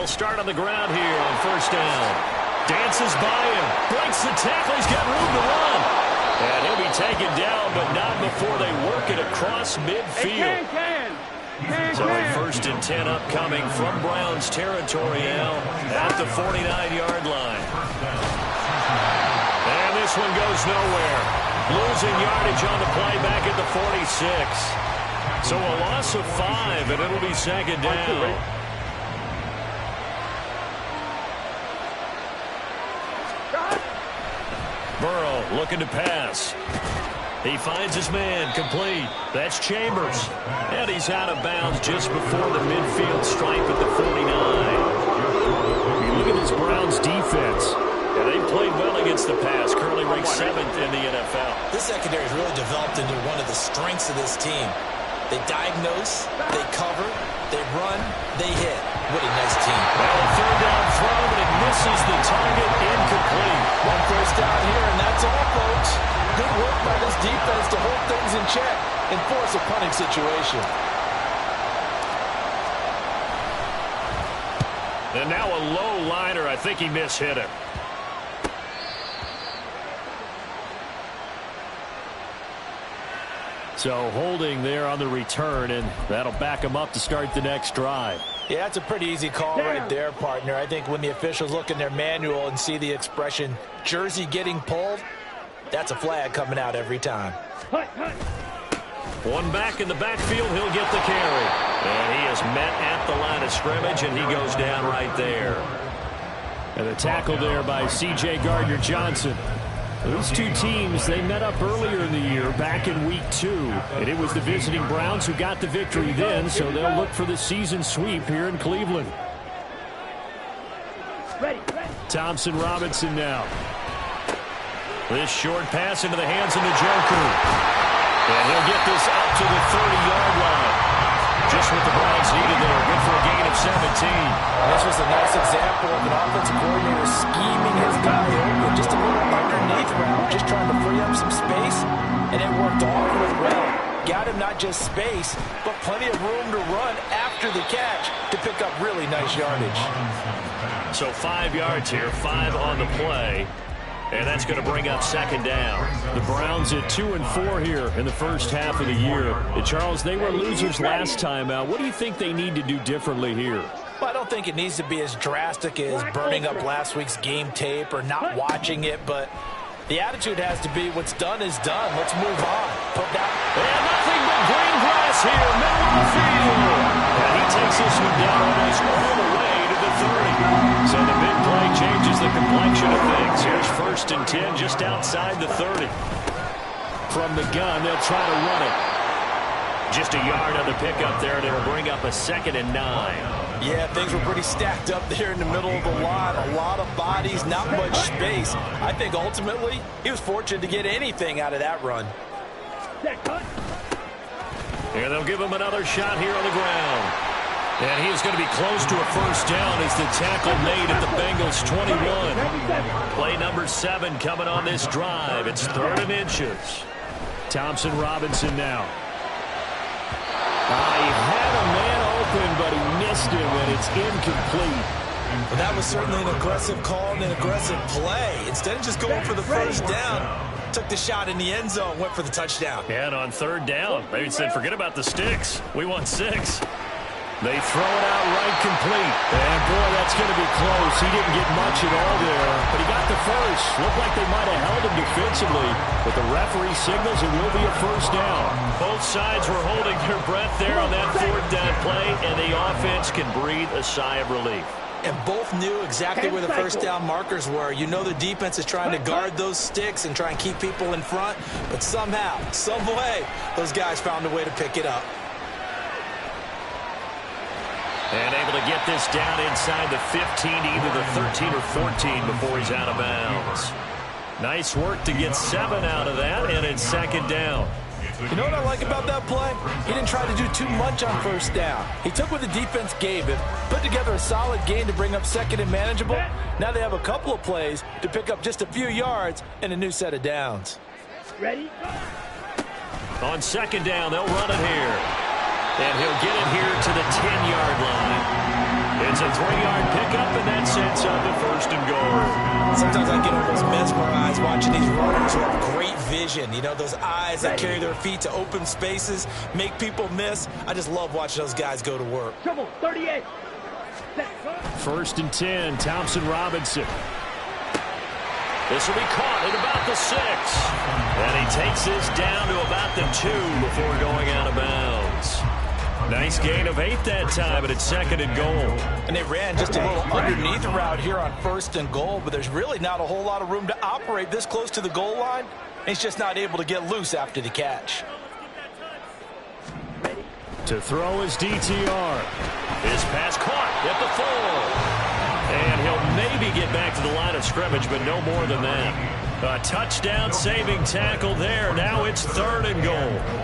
They'll start on the ground here on first down. Dances by him. Breaks the tackle. He's got room to run. And he'll be taken down, but not before they work it across midfield. So a 1st and 10 upcoming from Browns territory now at the 49-yard line. And this one goes nowhere. Losing yardage on the play back at the 46. So a loss of 5, and it'll be second down. Burrow looking to pass. He finds his man, complete. That's Chambers. And he's out of bounds just before the midfield stripe at the 49. You look at this Browns defense. Yeah, they've played well against the pass, currently ranked 7th in the NFL. This secondary has really developed into one of the strengths of this team. They diagnose, they cover, they run, they hit. What a nice team. Well, third down throw, but it misses the target, incomplete. One first down here, and that's all, folks. Good work by this defense to hold things in check and force a punting situation. And now a low liner. I think he mishit him. So holding there on the return, and that'll back him up to start the next drive. Yeah, that's a pretty easy call right there, partner. I think when the officials look in their manual and see the expression jersey getting pulled, that's a flag coming out every time. One back in the backfield, he'll get the carry. And he is met at the line of scrimmage, and he goes down right there. And a tackle there by C.J. Gardner-Johnson. Those two teams, they met up earlier in the year, back in Week 2. And it was the visiting Browns who got the victory then, so they'll look for the season sweep here in Cleveland. Thompson Robinson now. This short pass into the hands of Njoku. And he'll get this up to the 30-yard line. Just what the Browns needed there. Good for a gain of 17. This was a nice example of an offensive coordinator scheming his guy open. Just a little underneath route, just trying to free up some space, and it worked all the way well. Got him not just space, but plenty of room to run after the catch to pick up really nice yardage. So 5 yards here, 5 on the play. And that's going to bring up second down. The Browns at 2 and 4 here in the first half of the year. And Charles, they were losers last time out. What do you think they need to do differently here? Well, I don't think it needs to be as drastic as burning up last week's game tape or not watching it, but the attitude has to be what's done is done. Let's move on. Put that. And nothing but green grass here, middle of the field. And he takes this one down almost all the way to the 30. So the big play changes the complexion of things. Here's 1st and 10 just outside the 30. From the gun, they'll try to run it. Just a yard on the pickup there, and it'll bring up a 2nd and 9. Yeah, things were pretty stacked up there in the middle of the line. A lot of bodies, not much space. I think ultimately he was fortunate to get anything out of that run. And they'll give him another shot here on the ground. And he is going to be close to a first down as the tackle made at the Bengals 21. Play number 7 coming on this drive. It's 3rd and inches. Thompson Robinson now. He had a man open, but he missed him, and it's incomplete. Well, that was certainly an aggressive call and an aggressive play. Instead of just going for the first down, took the shot in the end zone, went for the touchdown. And on 3rd down, they said, forget about the sticks. We want 6. They throw it out right complete. And, boy, that's going to be close. He didn't get much at all there, but he got the first. Looked like they might have held him defensively, but the referee signals it will be a first down. Both sides were holding their breath there on that 4th down play, and the offense can breathe a sigh of relief. And both knew exactly where the first down markers were. You know the defense is trying to guard those sticks and try and keep people in front, but somehow, some way, those guys found a way to pick it up. And able to get this down inside the 15 to either the 13 or 14 before he's out of bounds. Nice work to get 7 out of that, and it's 2nd down. You know what I like about that play? He didn't try to do too much on first down. He took what the defense gave him, put together a solid gain to bring up 2nd and manageable. Now they have a couple of plays to pick up just a few yards and a new set of downs. Ready? On 2nd down, they'll run it here. And he'll get it here to the 10-yard line. It's a 3-yard pickup, and that sets up a 1st and goal. Sometimes I get almost mesmerized watching these runners who have great vision. You know, those eyes that carry their feet to open spaces, make people miss. I just love watching those guys go to work. 38. 1st and 10, Thompson Robinson. This will be caught at about the 6. And he takes this down to about the 2 before going out of bounds. Nice gain of 8 that time, but it's 2nd and goal. And they ran just a little underneath route here on 1st and goal, but there's really not a whole lot of room to operate this close to the goal line. He's just not able to get loose after the catch. To throw is DTR. His pass caught at the 4. And he'll maybe get back to the line of scrimmage, but no more than that. A touchdown-saving tackle there. Now it's 3rd and goal.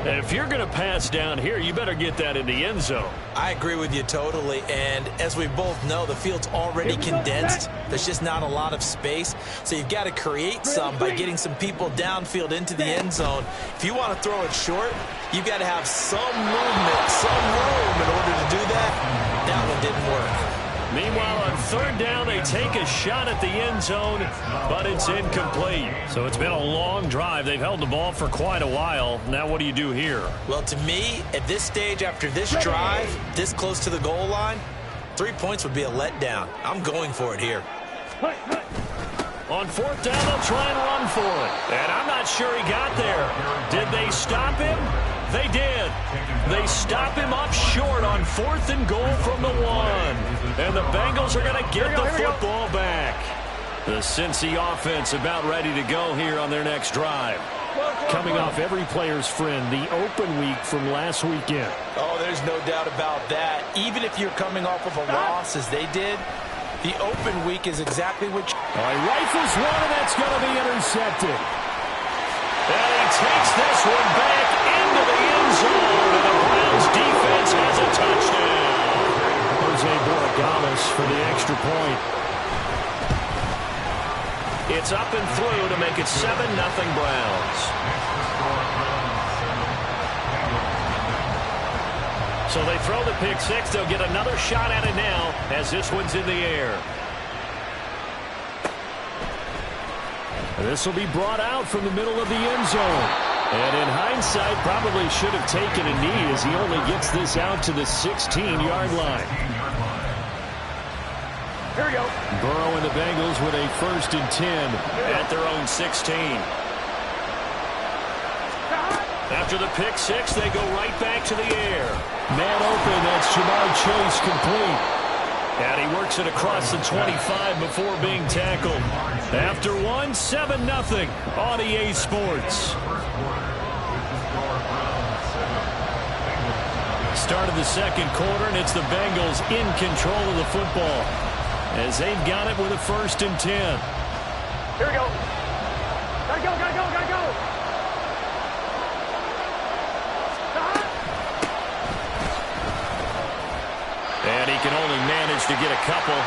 And if you're going to pass down here, you better get that in the end zone. I agree with you totally. And as we both know, the field's already condensed. There's just not a lot of space. So you've got to create some by getting some people downfield into the end zone. If you want to throw it short, you've got to have some movement, some room in order to do that. That one didn't work. Meanwhile, on 3rd down, they take a shot at the end zone, but it's incomplete. So it's been a long drive. They've held the ball for quite a while. Now what do you do here? Well, to me, at this stage, after this drive, this close to the goal line, 3 points would be a letdown. I'm going for it here. On 4th down, they'll try and run for it. And I'm not sure he got there. Did they stop him? They did. They stop him up short on 4th and goal from the 1. And the Bengals are going to get the football back. The Cincy offense about ready to go here on their next drive. Coming off every player's friend, the open week from last weekend. Oh, there's no doubt about that. Even if you're coming off of a loss as they did, the open week is exactly what you... All right, rifles one, and that's going to be intercepted. And he takes this one back into the end zone, and the Browns defense has a touchdown. Jose Borregales for the extra point. It's up and through to make it 7-0 Browns. So they throw the pick 6. They'll get another shot at it now as this one's in the air. This will be brought out from the middle of the end zone. And in hindsight, probably should have taken a knee as he only gets this out to the 16-yard line. Here we go. Burrow and the Bengals with a 1st and 10 at their own 16. After the pick 6, they go right back to the air. Man open, that's Ja'Marr Chase complete. And he works it across the 25 before being tackled. After 7-0 on EA Sports. Start of the 2nd quarter, and it's the Bengals in control of the football as they've got it with a 1st and 10. Here we go. Gotta go, gotta go, gotta go. And he can only manage to get a couple.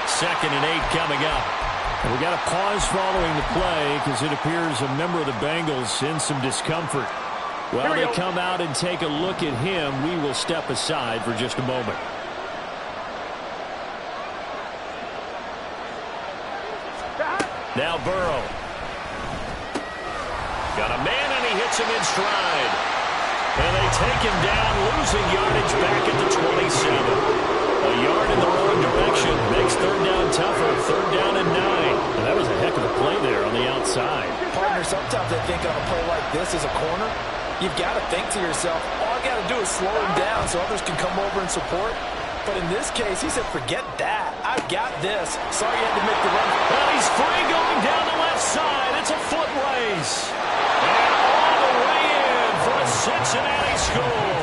2nd and 8 coming up. And we got a pause following the play because it appears a member of the Bengals in some discomfort. While they come out and take a look at him, we will step aside for just a moment. Now Burrow. Got a man, and he hits him in stride. And they take him down, losing yardage back at the 27. A yard in the wrong direction makes 3rd down tougher. 3rd down and 9. And that was a heck of a play there on the outside. Partner, sometimes I think on a play like this as a corner, you've got to think to yourself, all I got to do is slow him down so others can come over and support. But in this case, he said, forget that. I've got this. Sorry you had to make the run. Well, he's free going down the left side. It's a foot race. And all the way in for a Cincinnati score.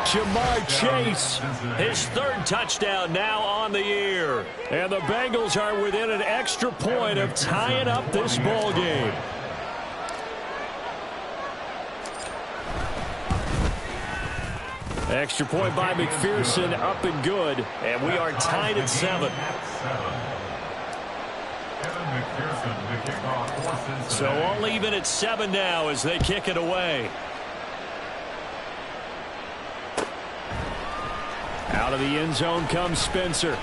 Ja'Marr Chase, his 3rd touchdown now on the year. And the Bengals are within an extra point of tying up this ball game. Extra point by McPherson, up and good. And we are tied at 7. So all even at 7 now as they kick it away. Out of the end zone comes Spencer.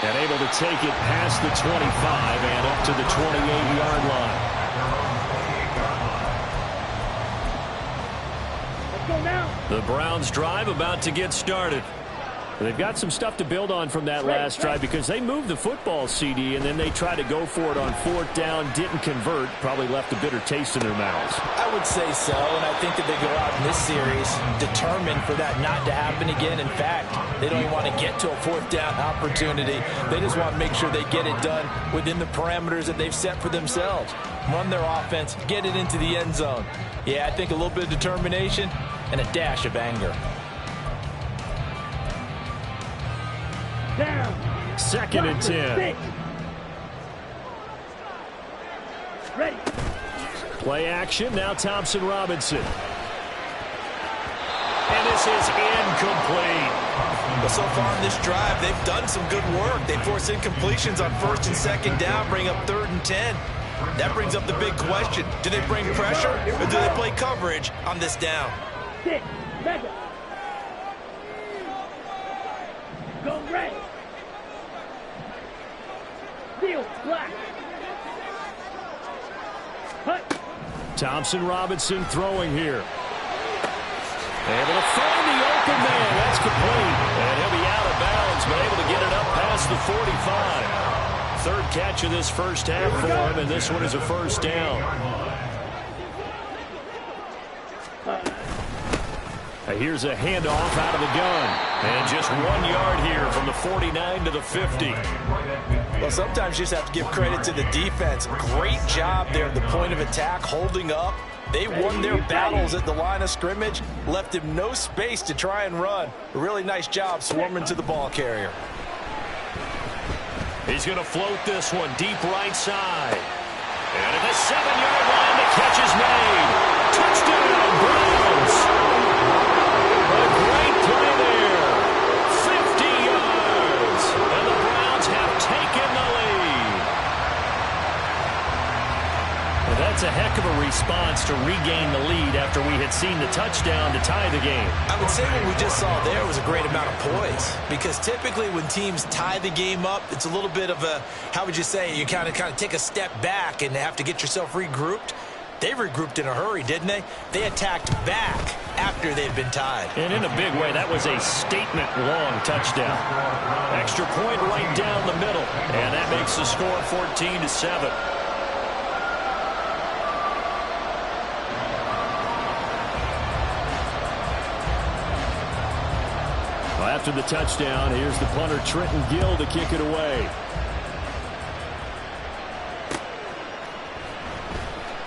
And able to take it past the 25 and up to the 28-yard line. Let's go now. The Browns drive about to get started. They've got some stuff to build on from that last drive because they moved the football, CD, and then they tried to go for it on fourth down, didn't convert, probably left a bitter taste in their mouths. I would say so, and I think that they go out in this series determined for that not to happen again. In fact, they don't even want to get to a fourth down opportunity. They just want to make sure they get it done within the parameters that they've set for themselves. Run their offense, get it into the end zone. Yeah, I think a little bit of determination and a dash of anger. Down. 2nd and 10. 6. Ready. Play action. Now Thompson Robinson. And this is incomplete. Well, so far in this drive, they've done some good work. They force incompletions on 1st and 2nd down, bring up 3rd and 10. That brings up the big question. Do they bring pressure or do they play coverage on this down? 6. Mega. Go red. Steel black. Hut. Thompson Robinson throwing here. Able to find the open man. That's complete. And he'll be out of bounds, but able to get it up past the 45. 3rd catch of this first half for him, and this one is a first down. Here's a handoff out of the gun. And just 1 yard here from the 49 to the 50. Well, sometimes you just have to give credit to the defense. Great job there at the point of attack, holding up. They won their battles at the line of scrimmage, left him no space to try and run. A really nice job swarming to the ball carrier. He's going to float this one deep right side. And at the 7-yard line, the catch is made. Touchdown, Browns. A great play there. 50 yards. And the Browns have taken the lead. And that's a heck of a response to regain the lead after we had seen the touchdown to tie the game. I would say what we just saw there was a great amount of poise, because typically when teams tie the game up, it's a little bit of a, how would you say, you kind of take a step back and have to get yourself regrouped. They regrouped in a hurry, didn't they? They attacked back after they'd been tied. And in a big way, that was a statement-long touchdown. Extra point right down the middle, and that makes the score 14-7. After the touchdown, here's the punter, Trenton Gill, to kick it away.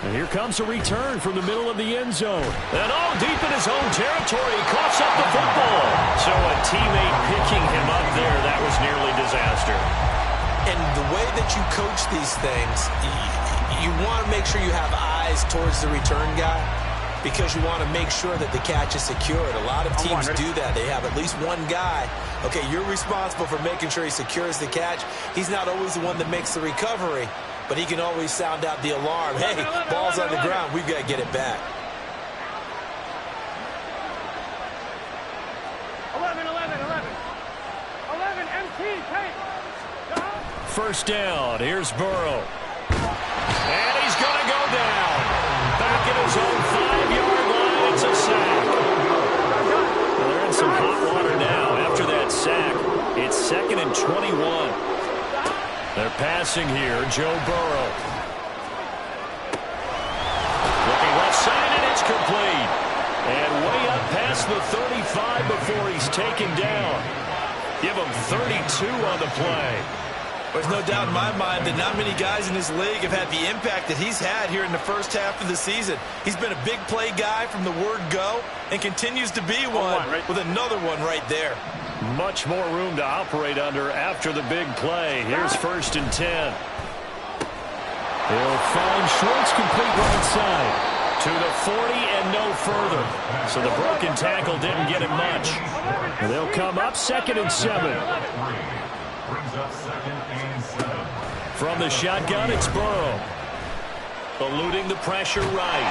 And here comes a return from the middle of the end zone. And deep in his own territory, he coughs up the football. So a teammate picking him up there, that was nearly disaster. And the way that you coach these things, you want to make sure you have eyes towards the return guy, because you want to make sure that the catch is secured. A lot of teams do that. They have at least one guy. Okay, you're responsible for making sure he secures the catch. He's not always the one that makes the recovery, but he can always sound out the alarm. Hey, ball's on the ground. We've got to get it back. 11, MT, take. First down. Here's Burrow. And he's going to go down. Back at his own 5-yard line. It's a sack. Well, they're in some hot water now. After that sack, it's 2nd and 21. They're passing here. Joe Burrow. Looking left side, and it's complete. And way up past the 35 before he's taken down. Give him 32 on the play. There's no doubt in my mind that not many guys in this league have had the impact that he's had here in the first half of the season. He's been a big play guy from the word go and continues to be one with another one right there. Much more room to operate under after the big play. Here's 1st and 10. They'll find Schwartz complete right side. To the 40 and no further. So the broken tackle didn't get him much. And they'll come up 2nd and 7. From the shotgun, it's Burrow. Eluding the pressure right.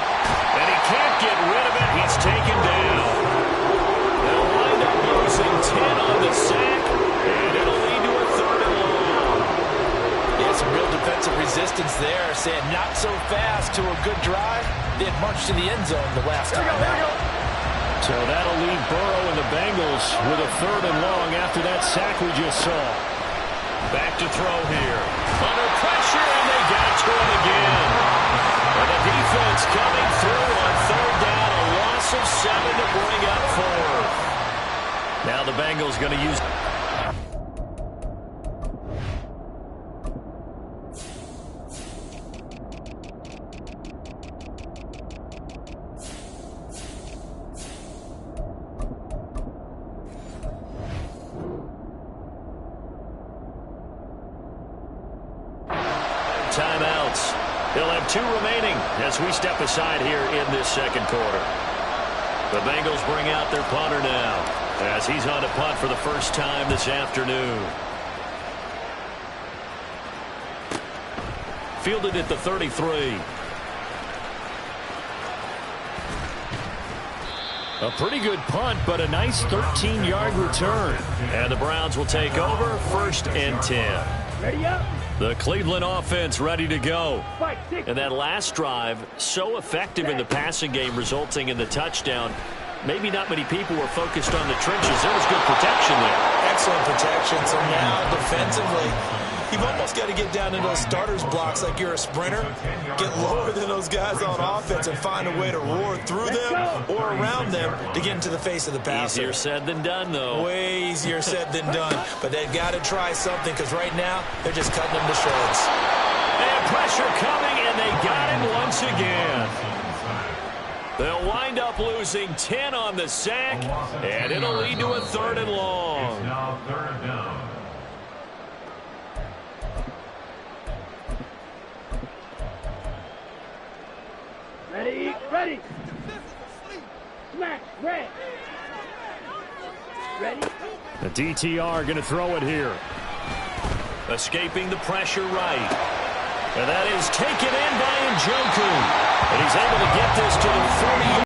And he can't get rid of it. He's taken down. They'll 10 on the sack, and it'll lead to a 3rd and long. Yeah, some real defensive resistance there, saying not so fast to a good drive. They had marched to the end zone the last time out. So that'll leave Burrow and the Bengals with a 3rd and long after that sack we just saw. Back to throw here. Under pressure, and they got to him again. And the defense coming through on 3rd down, a loss of 7 to bring up 4th. Now the Bengals going to use... Timeouts. They'll have 2 remaining as we step aside here in this 2nd quarter. The Bengals bring out their punter now as he's on to punt for the first time this afternoon. Fielded at the 33. A pretty good punt, but a nice 13-yard return. And the Browns will take over 1st and 10. Ready up. The Cleveland offense ready to go. And that last drive, so effective in the passing game, resulting in the touchdown. Maybe not many people were focused on the trenches. There was good protection there. Excellent protection. So now defensively, you've almost got to get down into those starters blocks like you're a sprinter. Get lower than those guys on offense and find a way to roar through them or around them to get into the face of the passer. Easier said than done, though. Way easier said than done. But they've got to try something because right now they're just cutting them to shreds. And pressure coming, and they got him once again. They'll wind up losing 10 on the sack, and it'll lead to a 3rd and long. Ready, ready. Smash, red. Ready. The DTR going to throw it here. Escaping the pressure right. And that is taken in by Njoku. And he's able to get this to the 40.